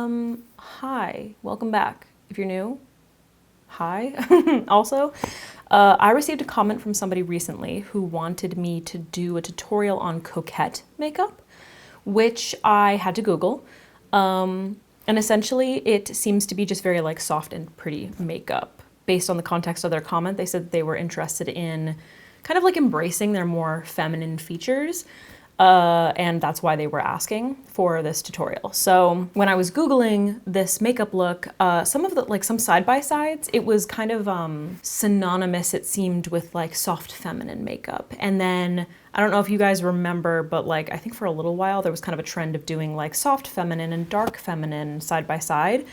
Hi, welcome back. If you're new, hi. Also, I received a comment from somebody recently who wanted me to do a tutorial on coquette makeup, which I had to Google. And essentially it seems to be just very like soft and pretty makeup. Based on the context of their comment, they said they were interested in kind of like embracing their more feminine features. And that's why they were asking for this tutorial. So when I was Googling this makeup look, some of the, like some side-by-sides, it was kind of synonymous, it seemed, with like soft feminine makeup. And then, I don't know if you guys remember, but like, I think for a little while, there was kind of a trend of doing like soft feminine and dark feminine side-by-side.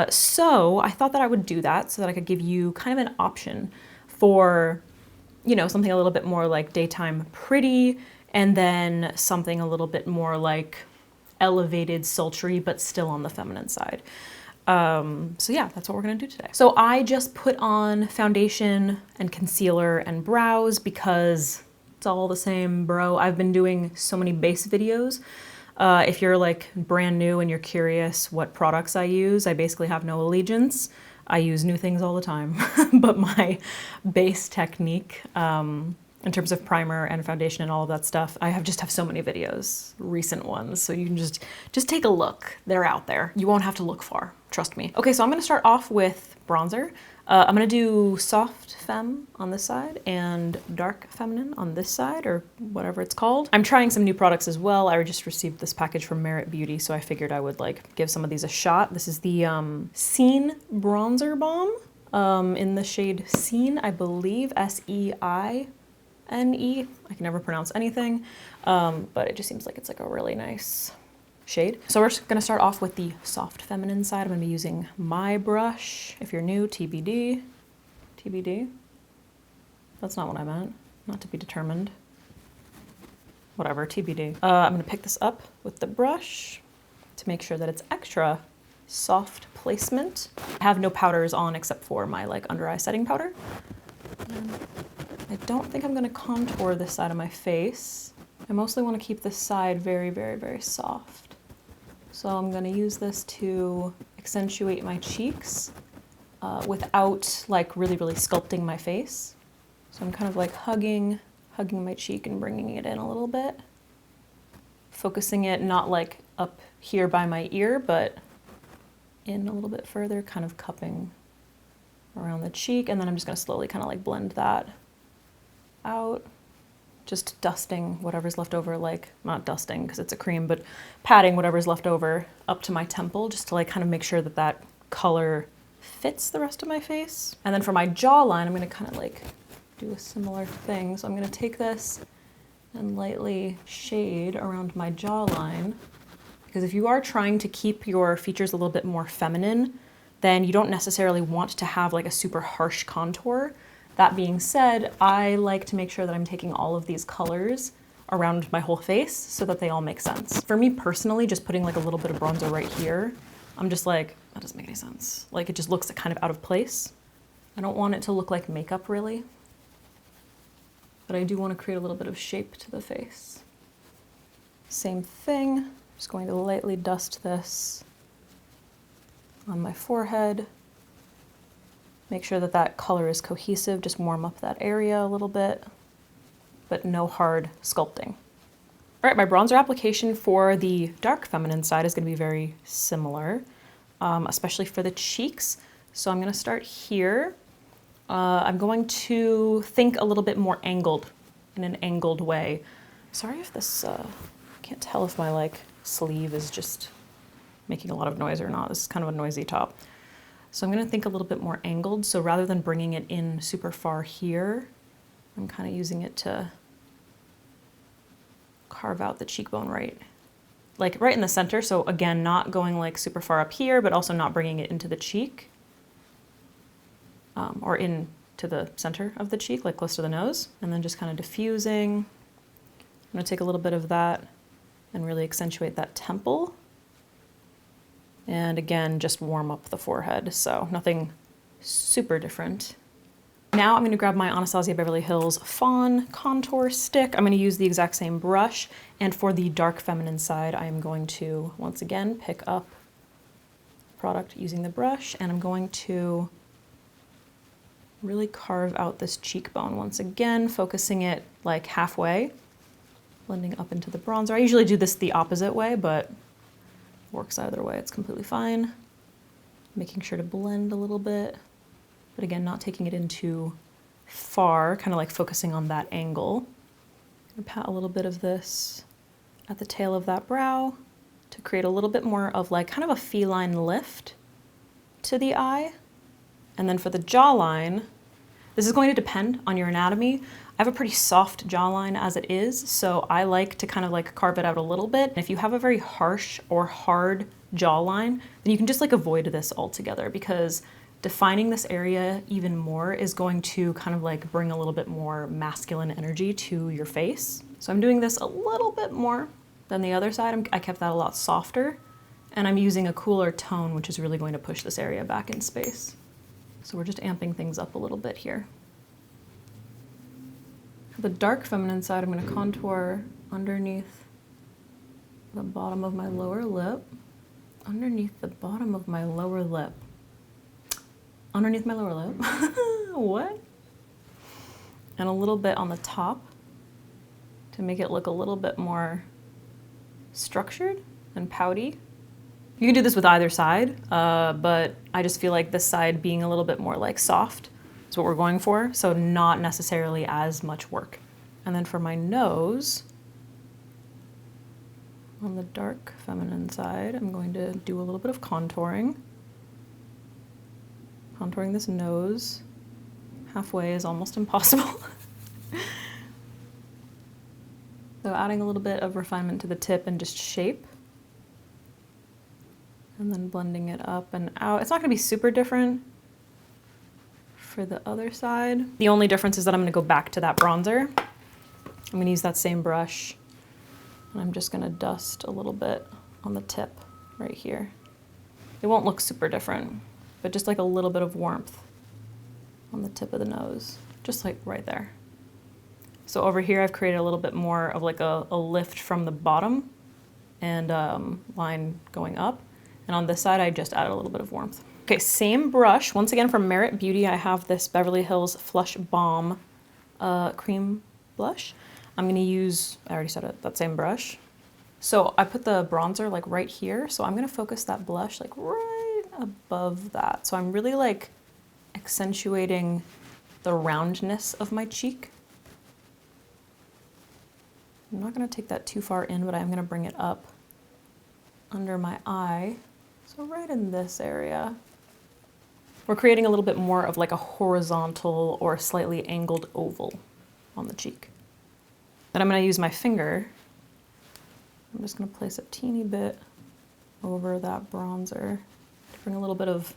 So I thought that I would do that so that I could give you kind of an option for, you know, something a little bit more like daytime pretty, and then something a little bit more like elevated, sultry, but still on the feminine side. So yeah, that's what we're gonna do today. So I just put on foundation and concealer and brows because it's all the same, bro. I've been doing so many base videos. If you're like brand new and you're curious what products I use, I basically have no allegiance. I use new things all the time, but my base technique, in terms of primer and foundation and all of that stuff, I just have so many videos, recent ones, so you can just take a look. They're out there. You won't have to look far, trust me. Okay, so I'm gonna start off with bronzer. I'm gonna do soft femme on this side and dark feminine on this side, or whatever it's called. I'm trying some new products as well. I just received this package from Merit Beauty, so I figured I would like give some of these a shot. This is the Scene Bronzer Balm in the shade Scene, I believe, S-E-I-N-E. I can never pronounce anything, but it just seems like it's like a really nice shade. So we're just gonna start off with the soft feminine side. I'm gonna be using my brush. If you're new, TBD. TBD? That's not what I meant. Not to be determined. Whatever, TBD. I'm gonna pick this up with the brush to make sure that it's extra soft placement. I have no powders on except for my like under eye setting powder. I don't think I'm gonna contour this side of my face. I mostly wanna keep this side very, very, very soft. So I'm gonna use this to accentuate my cheeks without like really, really sculpting my face. So I'm kind of like hugging my cheek and bringing it in a little bit. Focusing it not like up here by my ear, but in a little bit further, kind of cupping around the cheek. And then I'm just gonna slowly kind of like blend that out. Just dusting whatever's left over, like, not dusting because it's a cream, but patting whatever's left over up to my temple, just to like kind of make sure that that color fits the rest of my face. And then for my jawline, I'm gonna kind of like do a similar thing. So I'm gonna take this and lightly shade around my jawline, because if you are trying to keep your features a little bit more feminine, then you don't necessarily want to have like a super harsh contour. That being said, I like to make sure that I'm taking all of these colors around my whole face so that they all make sense. For me personally, just putting like a little bit of bronzer right here, I'm just like, that doesn't make any sense. Like it just looks kind of out of place. I don't want it to look like makeup really, but I do want to create a little bit of shape to the face. Same thing, just going to lightly dust this on my forehead. Make sure that that color is cohesive, just warm up that area a little bit, but no hard sculpting. All right, my bronzer application for the dark feminine side is gonna be very similar, especially for the cheeks. So I'm gonna start here. I'm going to think a little bit more angled, in an angled way. Sorry if this, can't tell if my like sleeve is just making a lot of noise or not. This is kind of a noisy top. So I'm gonna think a little bit more angled. So rather than bringing it in super far here, I'm kind of using it to carve out the cheekbone right in the center. So again, not going like super far up here, but also not bringing it into the cheek or into the center of the cheek, like close to the nose. And then just kind of diffusing. I'm gonna take a little bit of that and really accentuate that temple. And again, just warm up the forehead, so nothing super different. Now I'm gonna grab my Anastasia Beverly Hills Fawn Contour Stick. I'm gonna use the exact same brush, and for the dark feminine side, I am going to, once again, pick up product using the brush, and I'm going to really carve out this cheekbone once again, focusing it like halfway, blending up into the bronzer. I usually do this the opposite way, but works either way, it's completely fine. Making sure to blend a little bit, but again, not taking it in too far, kind of like focusing on that angle. And pat a little bit of this at the tail of that brow to create a little bit more of like kind of a feline lift to the eye. And then for the jawline, this is going to depend on your anatomy. I have a pretty soft jawline as it is, so I like to kind of like carve it out a little bit. And if you have a very harsh or hard jawline, then you can just like avoid this altogether, because defining this area even more is going to kind of like bring a little bit more masculine energy to your face. So I'm doing this a little bit more than the other side. I kept that a lot softer, and I'm using a cooler tone, which is really going to push this area back in space. So we're just amping things up a little bit here. For the dark feminine side, I'm going to contour underneath the bottom of my lower lip. Underneath the bottom of my lower lip. Underneath my lower lip. What? And a little bit on the top to make it look a little bit more structured and pouty. You can do this with either side, but I just feel like this side being a little bit more like soft is what we're going for, so not necessarily as much work. And then for my nose, on the dark feminine side, I'm going to do a little bit of contouring. Contouring this nose halfway is almost impossible. So adding a little bit of refinement to the tip and just shape. And then blending it up and out. It's not gonna be super different for the other side. The only difference is that I'm gonna go back to that bronzer. I'm gonna use that same brush, and I'm just gonna dust a little bit on the tip right here. It won't look super different, but just like a little bit of warmth on the tip of the nose, just like right there. So over here, I've created a little bit more of like a lift from the bottom and line going up. And on this side, I just added a little bit of warmth. Okay, same brush. Once again, from Merit Beauty, I have this Beverly Hills Flush Balm cream blush. I'm gonna use, I already said it, that same brush. So I put the bronzer like right here. So I'm gonna focus that blush like right above that. So I'm really like accentuating the roundness of my cheek. I'm not gonna take that too far in, but I'm gonna bring it up under my eye. So right in this area. We're creating a little bit more of like a horizontal or slightly angled oval on the cheek. Then I'm gonna use my finger. I'm just gonna place a teeny bit over that bronzer to bring a little bit of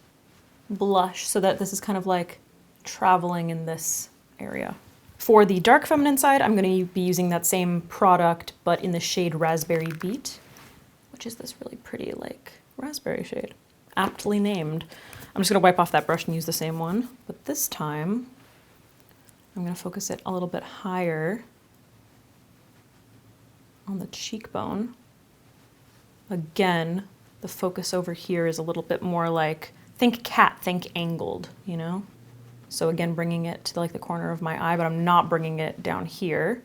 blush so that this is kind of like traveling in this area. For the dark feminine side, I'm gonna be using that same product, but in the shade Raspberry Beet, which is this really pretty like raspberry shade, aptly named. I'm just gonna wipe off that brush and use the same one, but this time I'm gonna focus it a little bit higher on the cheekbone. Again, the focus over here is a little bit more like, think cat, think angled, you know? So again, bringing it to like the corner of my eye, but I'm not bringing it down here.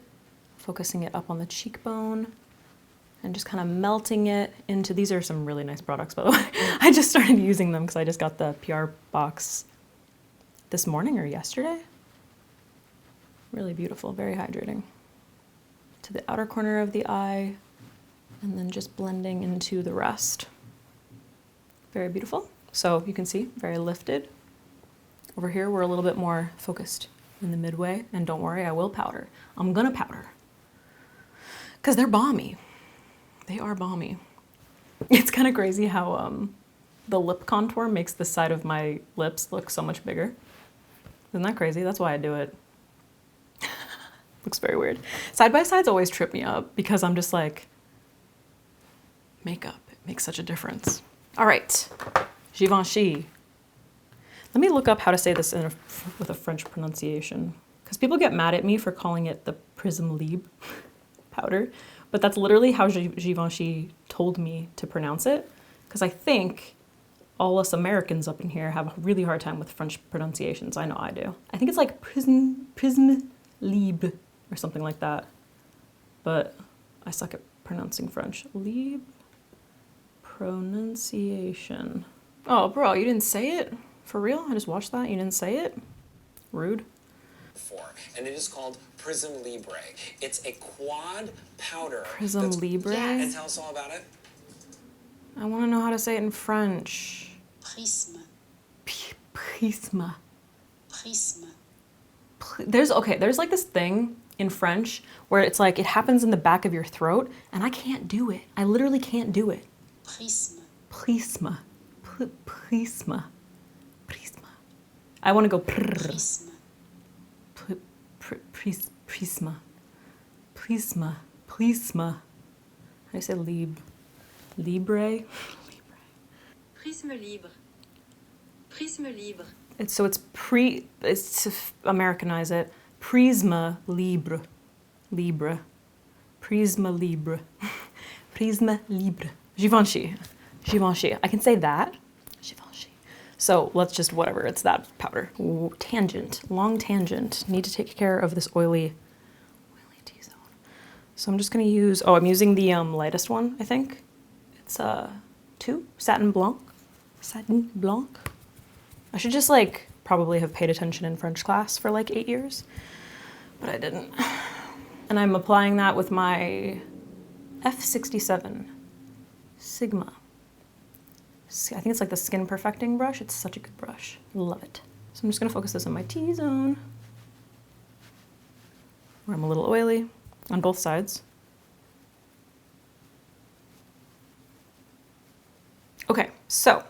Focusing it up on the cheekbone and just kind of melting it into, these are some really nice products, by the way. I just started using them because I just got the PR box this morning or yesterday. Really beautiful, very hydrating. To the outer corner of the eye, and then just blending into the rest. Very beautiful. So you can see, very lifted. Over here, we're a little bit more focused in the midway, and don't worry, I will powder. I'm gonna powder, because they're balmy. They are balmy. It's kind of crazy how the lip contour makes the side of my lips look so much bigger. Isn't that crazy? That's why I do it. Looks very weird. Side by sides always trip me up because I'm just like, makeup, it makes such a difference. All right, Givenchy. Let me look up how to say this with a French pronunciation, because people get mad at me for calling it the Prism Libre powder, but that's literally how Givenchy told me to pronounce it, because I think all us Americans up in here have a really hard time with French pronunciations. I know I do. I think it's like prisme libre or something like that. But I suck at pronouncing French. Libre pronunciation. Oh, bro, you didn't say it? For real? I just watched that. You didn't say it? Rude. And it is called Prisme Libre. It's a quad powder. Prisme Libre? Yeah, and tell us all about it. I want to know how to say it in French. Prisme. Prisme. Prisme. There's like this thing in French where it's like it happens in the back of your throat and I can't do it. I literally can't do it. Prisme. Prisme. Prisme. Prisme. I want to go Prisme. Prisma. Prisma. Prisma. How do you say libre? Libre? Prisme libre. Prisme libre. It's to Americanize it. Prisma libre. Libre. Prisma libre. Prisma libre. Givenchy. Givenchy. I can say that. Givenchy. So let's just, whatever, it's that powder. Ooh, tangent. Long tangent. Need to take care of this oily T-zone. So I'm just going to use, I'm using the lightest one, I think. It's 2, Satin Blanc. Satin Blanc. I should just like probably have paid attention in French class for like 8 years, but I didn't. And I'm applying that with my F67 Sigma. I think it's like the skin perfecting brush. It's such a good brush. Love it. So I'm just gonna focus this on my T-zone, where I'm a little oily on both sides. Okay, so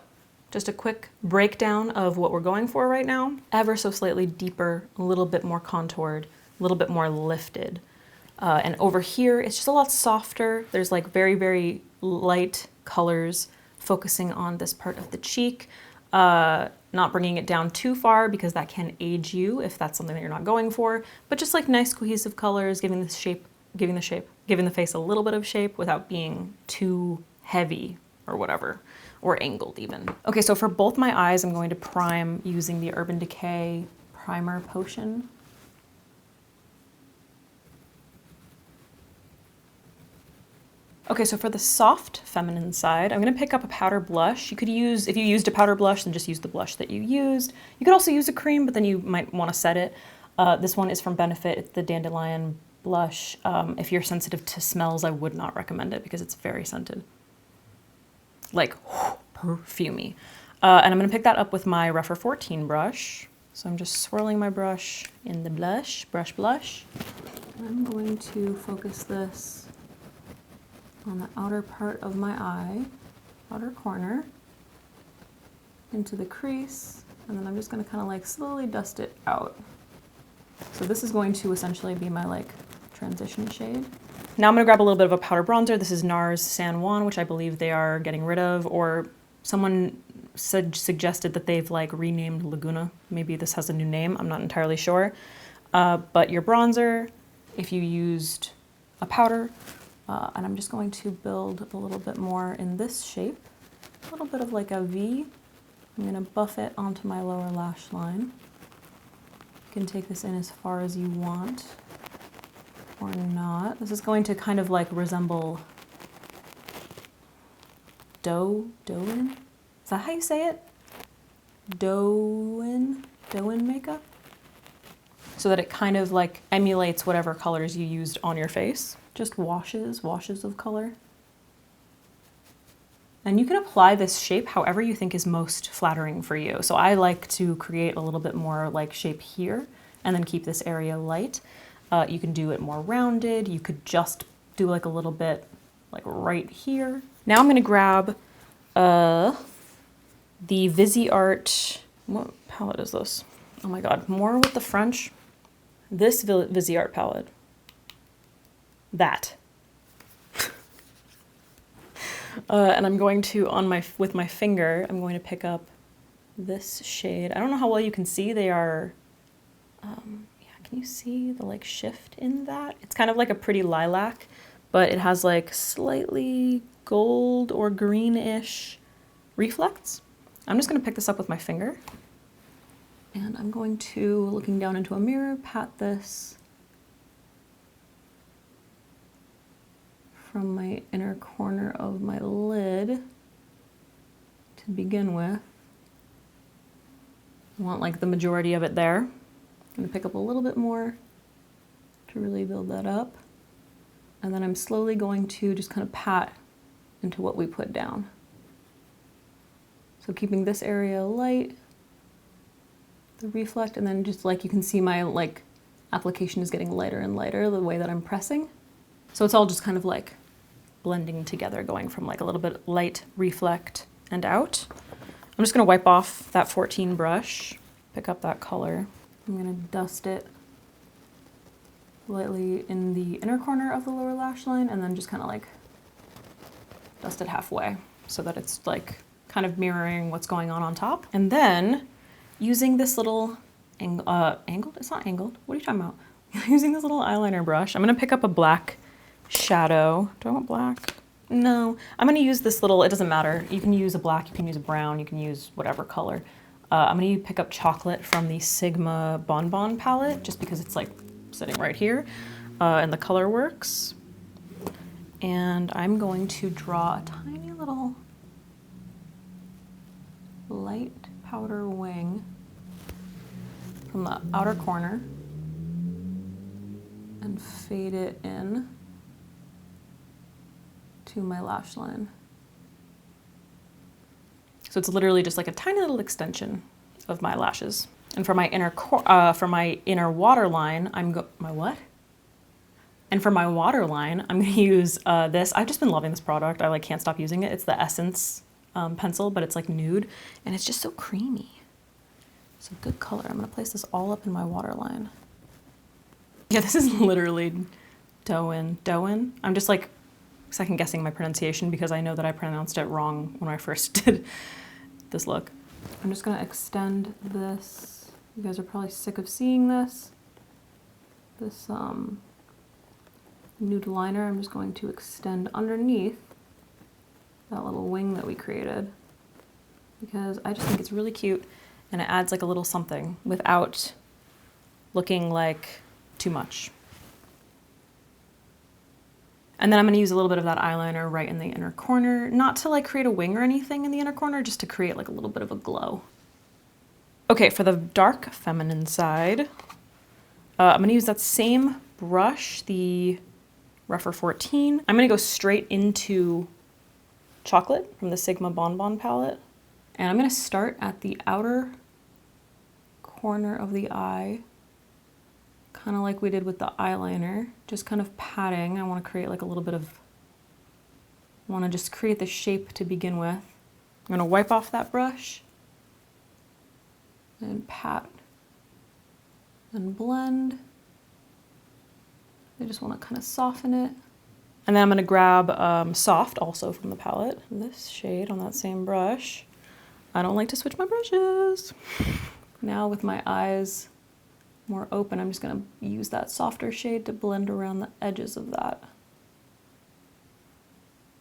just a quick breakdown of what we're going for right now. Ever so slightly deeper, a little bit more contoured, a little bit more lifted. And over here, it's just a lot softer. There's like very, very light colors focusing on this part of the cheek. Not bringing it down too far because that can age you if that's something that you're not going for. But just like nice cohesive colors, giving the face a little bit of shape without being too heavy or whatever. Or angled even. Okay, so for both my eyes, I'm going to prime using the Urban Decay Primer Potion. Okay, so for the soft feminine side, I'm gonna pick up a powder blush. You could use, if you used a powder blush, then just use the blush that you used. You could also use a cream, but then you might wanna set it. This one is from Benefit, it's the Dandelion blush. If you're sensitive to smells, I would not recommend it because it's very scented. Like perfumey. And I'm gonna pick that up with my Rougher 14 brush. So I'm just swirling my brush in the blush. I'm going to focus this on the outer part of my eye, outer corner, into the crease, and then I'm just gonna kind of like slowly dust it out. So this is going to essentially be my like transition shade. Now I'm gonna grab a little bit of a powder bronzer. This is NARS San Juan, which I believe they are getting rid of, or someone suggested that they've like renamed Laguna. Maybe this has a new name, I'm not entirely sure. But your bronzer, if you used a powder, and I'm just going to build a little bit more in this shape, a little bit of like a V. I'm gonna buff it onto my lower lash line. You can take this in as far as you want. Or not. This is going to kind of like resemble Doe-in? Is that how you say it? Doe-in makeup? So that it kind of like emulates whatever colors you used on your face. Just washes of color. And you can apply this shape however you think is most flattering for you. So I like to create a little bit more like shape here and then keep this area light. You can do it more rounded. You could just do like a little bit like right here. Now I'm gonna grab the Viseart, what palette is this? Oh my God, more with the French. This Viseart palette. That. And I'm going to, with my finger, I'm going to pick up this shade. I don't know how well you can see. They are, can you see the like shift in that? It's kind of like a pretty lilac, but it has like slightly gold or greenish reflects. I'm just gonna pick this up with my finger. And I'm going to, looking down into a mirror, pat this from my inner corner of my lid to begin with. I want like the majority of it there. I'm gonna pick up a little bit more to really build that up. And then I'm slowly going to just kind of pat into what we put down. So keeping this area light, the reflect, and then just like you can see my like application is getting lighter and lighter the way that I'm pressing. So it's all just kind of like blending together, going from like a little bit light reflect and out. I'm just gonna wipe off that 14 brush, pick up that color. I'm gonna dust it lightly in the inner corner of the lower lash line and then just kind of like dust it halfway so that it's like kind of mirroring what's going on top. And then using this little angled, it's not angled, what are you talking about? Using this little eyeliner brush, I'm gonna pick up a black shadow. Do I want black? No, I'm gonna use this little, it doesn't matter. You can use a black, you can use a brown, you can use whatever color. I'm gonna pick up chocolate from the Sigma Bonbon palette, just because it's like sitting right here, and the color works. And I'm going to draw a tiny little light powder wing from the outer corner and fade it in to my lash line. So it's literally just like a tiny little extension of my lashes. And for my inner waterline, And for my waterline, I'm gonna use this. I've just been loving this product. I like can't stop using it. It's the Essence pencil, but it's like nude, and it's just so creamy. It's a good color. I'm gonna place this all up in my waterline. Yeah, this is literally Doin. I'm just like second guessing my pronunciation because I know that I pronounced it wrong when I first did this look. I'm just gonna extend this. You guys are probably sick of seeing this. This nude liner, I'm just going to extend underneath that little wing that we created because I just think it's really cute and it adds like a little something without looking like too much. And then I'm gonna use a little bit of that eyeliner right in the inner corner, not to like create a wing or anything in the inner corner, just to create like a little bit of a glow. Okay, for the dark feminine side, I'm gonna use that same brush, the Refer 14. I'm gonna go straight into chocolate from the Sigma Bonbon palette. And I'm gonna start at the outer corner of the eye, kind of like we did with the eyeliner, just kind of patting. I wanna create like a little bit of, I wanna just create the shape to begin with. I'm gonna wipe off that brush and pat and blend. I just want to kind of soften it. And then I'm going to grab Soft, also from the palette, this shade on that same brush. I don't like to switch my brushes. Now with my eyes more open, I'm just going to use that softer shade to blend around the edges of that.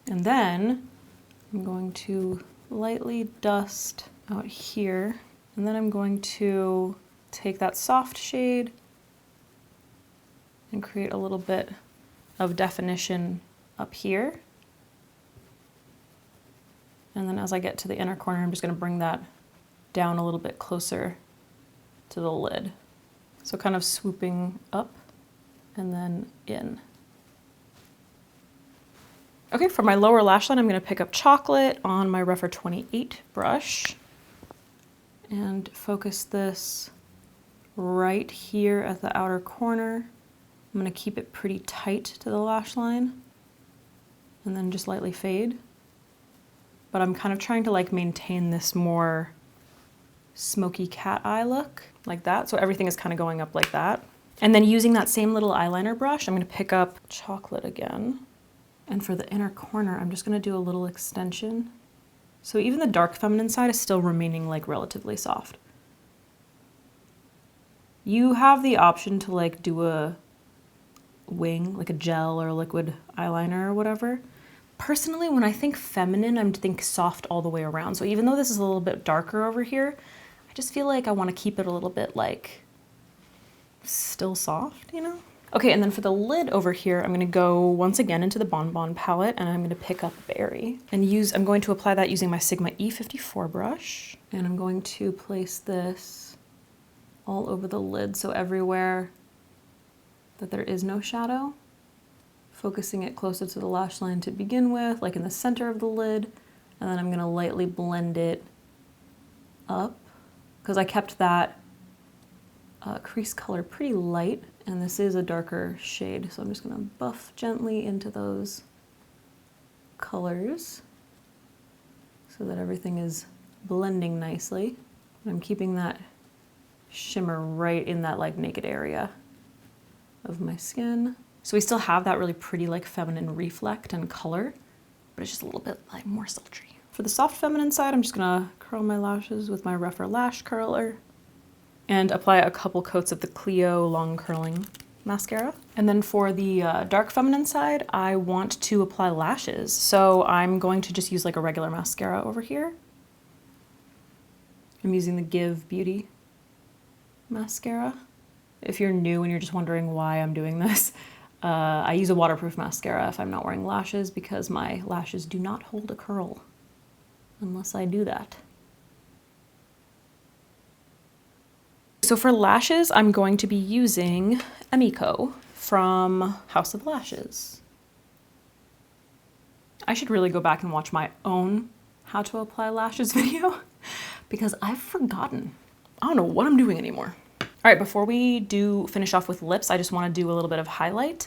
And then I'm going to lightly dust out here. And then I'm going to take that soft shade and create a little bit of definition up here. And then as I get to the inner corner, I'm just gonna bring that down a little bit closer to the lid. So kind of swooping up and then in. Okay, for my lower lash line, I'm gonna pick up chocolate on my Refer 28 brush and focus this right here at the outer corner. I'm gonna keep it pretty tight to the lash line and then just lightly fade. But I'm kind of trying to like maintain this more smoky cat eye look, like that. So everything is kind of going up like that. And then using that same little eyeliner brush, I'm gonna pick up chocolate again. And for the inner corner, I'm just gonna do a little extension. So even the dark feminine side is still remaining like relatively soft. You have the option to like do a wing, like a gel or liquid eyeliner or whatever. Personally, when I think feminine, I think soft all the way around. So even though this is a little bit darker over here, I just feel like I want to keep it a little bit like still soft, you know? Okay, and then for the lid over here, I'm gonna go once again into the Bon Bon palette and I'm gonna pick up Berry and I'm going to apply that using my Sigma E54 brush. And I'm going to place this all over the lid, so everywhere that there is no shadow, focusing it closer to the lash line to begin with, like in the center of the lid, and then I'm gonna lightly blend it up because I kept that crease color pretty light, and this is a darker shade, so I'm just gonna buff gently into those colors so that everything is blending nicely. And I'm keeping that shimmer right in that like naked area of my skin. So we still have that really pretty like feminine reflect and color, but it's just a little bit like more sultry. For the soft feminine side, I'm just gonna curl my lashes with my Velour Lash Curler and apply a couple coats of the Clio long curling mascara. And then for the dark feminine side, I want to apply lashes. So I'm going to just use like a regular mascara over here. I'm using the Give Beauty mascara. If you're new and you're just wondering why I'm doing this, I use a waterproof mascara if I'm not wearing lashes because my lashes do not hold a curl unless I do that. So for lashes, I'm going to be using Emiko from House of Lashes. I should really go back and watch my own how to apply lashes video because I've forgotten. I don't know what I'm doing anymore. All right, before we finish off with lips, I just want to do a little bit of highlight.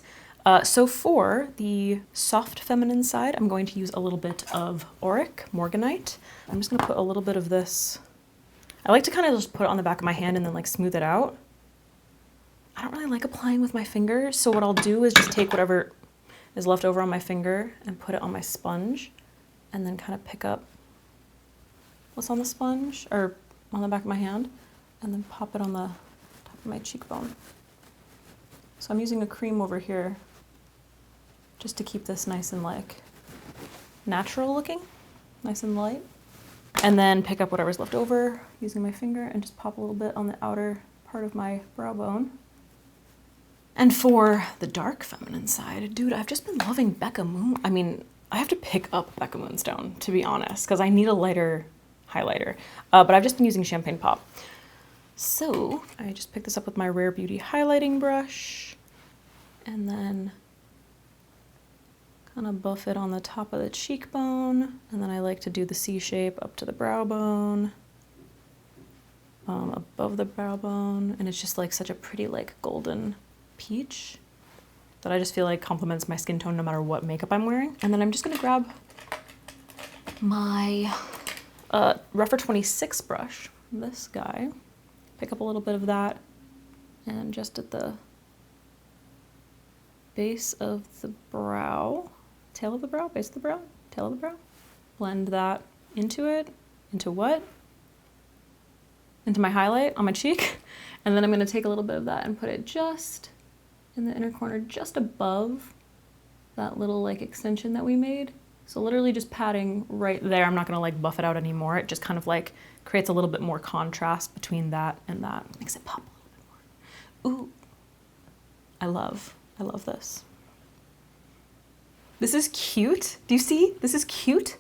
So for the soft feminine side, I'm going to use a little bit of Auric Morganite. I'm just going to put a little bit of this. I like to kind of just put it on the back of my hand and then like smooth it out. I don't really like applying with my fingers, so what I'll do is just take whatever is left over on my finger and put it on my sponge and then kind of pick up what's on the sponge or on the back of my hand and then pop it on the top of my cheekbone. So I'm using a cream over here just to keep this nice and like natural looking, nice and light. And then pick up whatever's left over using my finger and just pop a little bit on the outer part of my brow bone. And for the dark feminine side, dude, I've just been loving Becca Moon. I mean, I have to pick up Becca Moonstone, to be honest, because I need a lighter highlighter. But I've just been using Champagne Pop. So I just picked this up with my Rare Beauty highlighting brush and then kind of buff it on the top of the cheekbone, and then I like to do the C shape up to the brow bone, above the brow bone, and it's just like such a pretty like golden peach that I just feel like complements my skin tone no matter what makeup I'm wearing. And then I'm just gonna grab my Rougher 26 brush, this guy, pick up a little bit of that, and just at the base of the brow, tail of the brow, base of the brow, tail of the brow. Blend that into it. Into what? Into my highlight on my cheek. And then I'm going to take a little bit of that and put it just in the inner corner, just above that little like extension that we made. So literally just patting right there. I'm not going to like buff it out anymore. It just kind of like creates a little bit more contrast between that and that. Makes it pop a little bit more. Ooh, I love this. This is cute. Do you see? This is cute.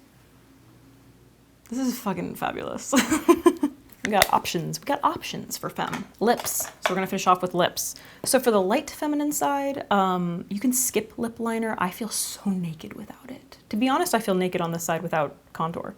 This is fucking fabulous. We got options. We got options for femme. Lips. So we're gonna finish off with lips. So for the light feminine side, you can skip lip liner. I feel so naked without it. To be honest, I feel naked on this side without contour.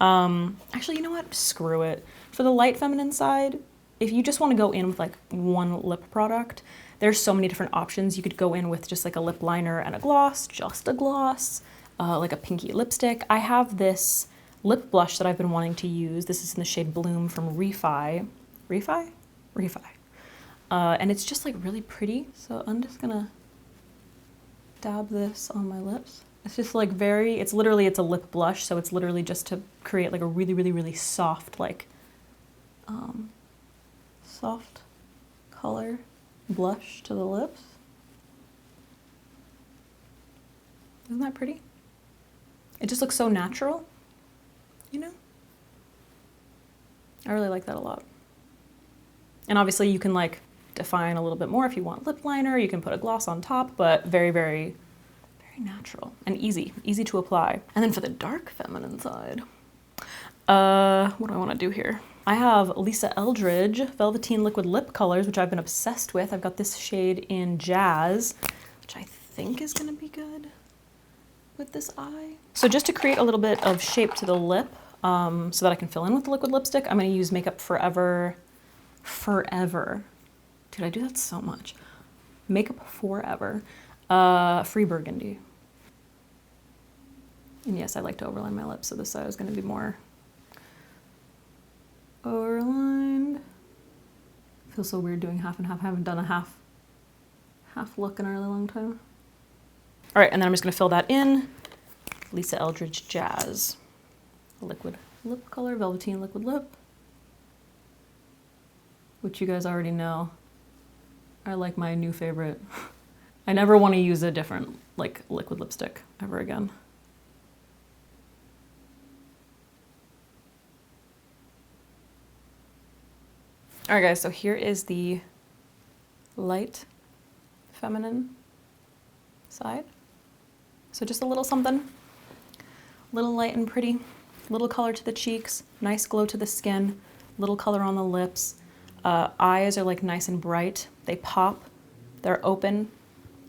Actually, you know what? Screw it. For the light feminine side, if you just want to go in with like one lip product, there's so many different options. You could go in with just like a lip liner and a gloss, just a gloss, like a pinky lipstick. I have this lip blush that I've been wanting to use. This is in the shade Bloom from Refi. Refi? Refi. And it's just like really pretty. So I'm just gonna dab this on my lips. It's just like it's a lip blush. So it's literally just to create like a really, really, really soft, like, soft color blush to the lips. Isn't that pretty? It just looks so natural, you know? I really like that a lot. And obviously you can like define a little bit more if you want lip liner, you can put a gloss on top, but very, very, very natural and easy to apply. And then for the dark feminine side, what do I want to do here? I have Lisa Eldridge Velveteen Liquid Lip Colors, which I've been obsessed with. I've got this shade in Jazz, which I think is gonna be good with this eye. So just to create a little bit of shape to the lip, so that I can fill in with the liquid lipstick, I'm gonna use Makeup Forever. Dude, I do that so much. Makeup Forever, Free Burgundy. And yes, I like to overline my lips, so this side is gonna be more overlined. Feels so weird doing half and half. I haven't done a half look in a really long time. All right, and then I'm just gonna fill that in. Lisa Eldridge Jazz. Liquid lip color, Velveteen Liquid Lip. Which you guys already know. I like my new favorite. I never want to use a different like liquid lipstick ever again. All right, guys, so here is the light feminine side. So just a little something, little light and pretty, little color to the cheeks, nice glow to the skin, little color on the lips. Eyes are like nice and bright. They pop, they're open.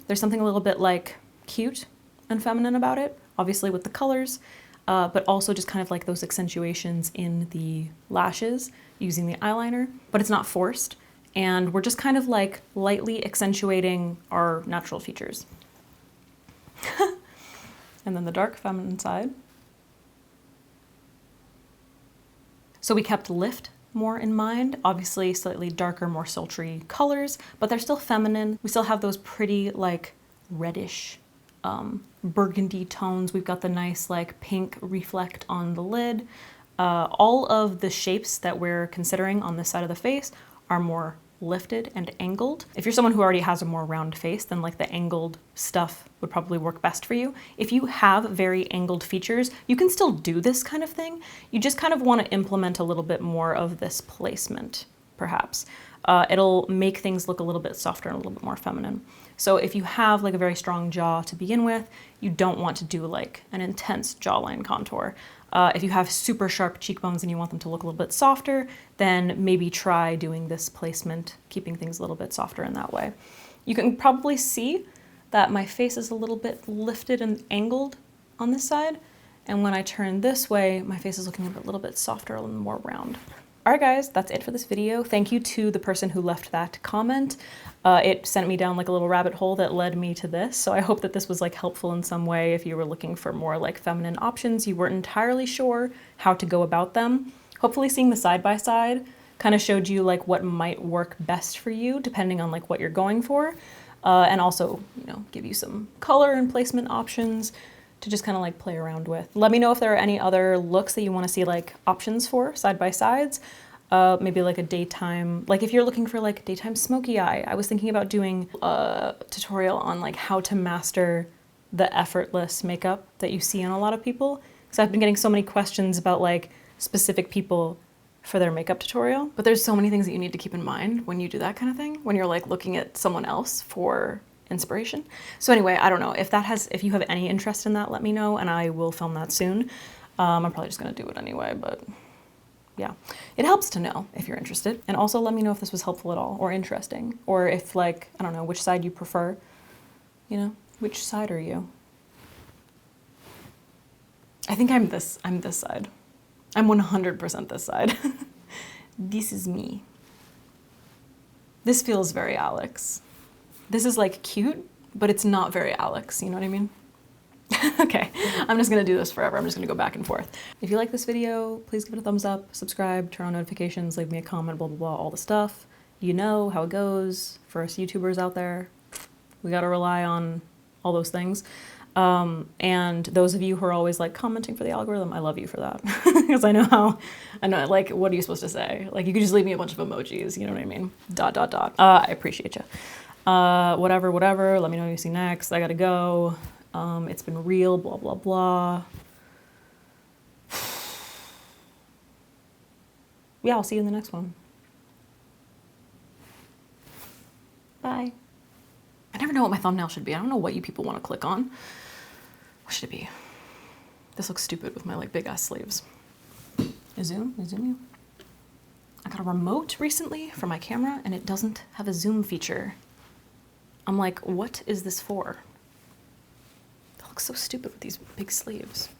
There's something a little bit like cute and feminine about it, obviously with the colors, but also just kind of like those accentuations in the lashes using the eyeliner, but it's not forced. And we're just kind of like lightly accentuating our natural features. And then the dark feminine side. So we kept lift more in mind, obviously slightly darker, more sultry colors, but they're still feminine. We still have those pretty like reddish burgundy tones. We've got the nice like pink reflect on the lid. All of the shapes that we're considering on this side of the face are more lifted and angled. If you're someone who already has a more round face, then like the angled stuff would probably work best for you. If you have very angled features, you can still do this kind of thing. You just kind of want to implement a little bit more of this placement, perhaps. It'll make things look a little bit softer and a little bit more feminine. So if you have like a very strong jaw to begin with, you don't want to do like an intense jawline contour. If you have super sharp cheekbones and you want them to look a little bit softer, then maybe try doing this placement, keeping things a little bit softer in that way. You can probably see that my face is a little bit lifted and angled on this side. And when I turn this way, my face is looking a little bit softer, a little more round. All right, guys, that's it for this video. Thank you to the person who left that comment. It sent me down like a little rabbit hole that led me to this. So I hope that this was like helpful in some way if you were looking for more like feminine options. You weren't entirely sure how to go about them. Hopefully seeing the side-by-side kind of showed you like what might work best for you depending on like what you're going for. And also, you know, give you some color and placement options to just kind of like play around with. Let me know if there are any other looks that you want to see like options for side-by-sides. Maybe like a daytime, like if you're looking for like daytime smoky eye, I was thinking about doing a tutorial on like how to master the effortless makeup that you see in a lot of people. Because I've been getting so many questions about like specific people for their makeup tutorial, but there's so many things that you need to keep in mind when you do that kind of thing, when you're like looking at someone else for inspiration. So anyway, I don't know if you have any interest in that, let me know and I will film that soon. I'm probably just gonna do it anyway, but yeah, it helps to know if you're interested. And also let me know if this was helpful at all or interesting, or if like, I don't know, which side you prefer, you know, which side are you? I think I'm this side. I'm 100% this side. This is me. This feels very Alex. This is like cute, but it's not very Alex, you know what I mean? Okay, I'm just gonna do this forever. I'm just gonna go back and forth. If you like this video, please give it a thumbs up, subscribe, turn on notifications, leave me a comment, blah, blah, blah, all the stuff. You know how it goes for us YouTubers out there. We gotta rely on all those things. And those of you who are always like commenting for the algorithm, I love you for that. Because I know like, what are you supposed to say? Like you could just leave me a bunch of emojis, you know what I mean? ... I appreciate you. Whatever, let me know what you see next. I gotta go. It's been real, blah, blah, blah. Yeah, I'll see you in the next one. Bye. I never know what my thumbnail should be. I don't know what you people want to click on. What should it be? This looks stupid with my like big ass sleeves. Zoom you. I got a remote recently for my camera and it doesn't have a zoom feature. I'm like, what is this for? That looks so stupid with these big sleeves.